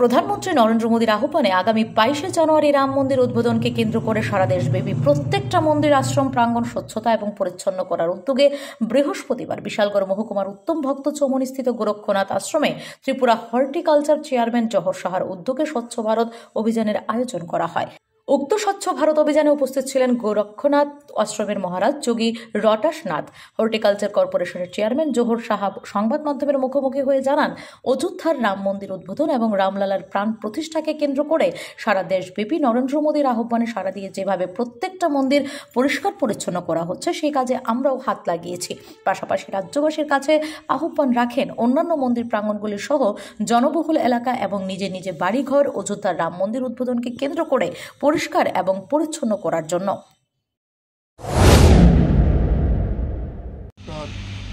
প্রধানমন্ত্রী নরেন্দ্র মোদীর আহ্বানে আগামী 22শে জানুয়ারি রাম মন্দির উদ্বোধনকে কেন্দ্র করে সারা দেশব্যাপী প্রত্যেকটা মন্দির আশ্রম প্রাঙ্গণ স্বচ্ছতা এবং পরিচ্ছন্ন করার উদ্যোগে বৃহস্পতিবার বিশালগড় মহকুমার উত্তম ভক্ত চৌমুহনীস্থিত গোরক্ষনাথ আশ্রমে ত্রিপুরা হর্টিকালচার চেয়ারম্যান জহর সাহার উদ্যোগে স্বচ্ছ ভারত অভিযানের আয়োজন করা হয়। উক্ত স্বচ্ছ ভারত অভিযানে উপস্থিত ছিলেন গোরক্ষনাথ আশ্রমের মহারাজ যোগী রটাশনাথ। হর্টিকালচার কর্পোরেশনের চেয়ারম্যান জোহর সাহা সংবাদ মাধ্যমের মুখোমুখি হয়ে জানান, অযোধ্যার রাম মন্দির উদ্বোধন এবং রামলালার প্রাণ প্রতিষ্ঠাকে কেন্দ্র করে সারা দেশব্যাপী নরেন্দ্র মোদীর আহ্বানে সাড়া দিয়ে যেভাবে প্রত্যেকটা মন্দির পরিষ্কার পরিচ্ছন্ন করা হচ্ছে সেই কাজে আমরাও হাত লাগিয়েছি। পাশাপাশি রাজ্যবাসীর কাছে আহ্বান রাখেন অন্যান্য মন্দির প্রাঙ্গণগুলি সহ জনবহুল এলাকা এবং নিজের নিজের বাড়িঘর অযোধ্যার রাম মন্দির উদ্বোধনকে কেন্দ্র করে পরিষ্কার এবং পরিচ্ছন্ন করার জন্য।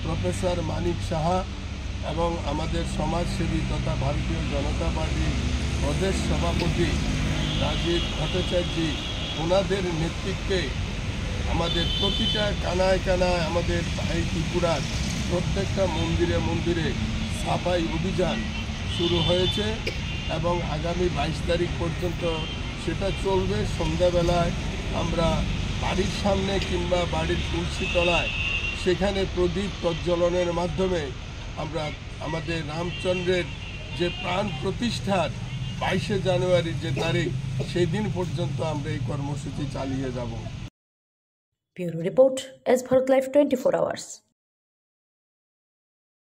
প্রফেসর মানিক সাহা এবং আমাদের সমাজসেবী তথা ভারতীয় জনতা পার্টির প্রদেশ সভাপতি রাজীব ভট্টাচার্য, ওনাদের নেতৃত্বে আমাদের প্রতিটা কানায় কানায় আমাদের এই ত্রিপুরার প্রত্যেকটা মন্দিরে মন্দিরে সাফাই অভিযান শুরু হয়েছে এবং আগামী 22 তারিখ পর্যন্ত সেটা চলবে। সন্ধ্যাবেলায় আমরা বাড়ির সামনে কিংবা বাড়ির তুলসী তলায় সেখানে প্রদীপ প্রজ্বলনের মাধ্যমে আমরা আমাদের রামচন্দ্রের যে প্রাণ প্রতিষ্ঠার 22শে জানুয়ারির যে তারিখ সেই দিন পর্যন্ত আমরা এই কর্মসূচি চালিয়ে যাব। Bureau report, S Bharat live 24 hours.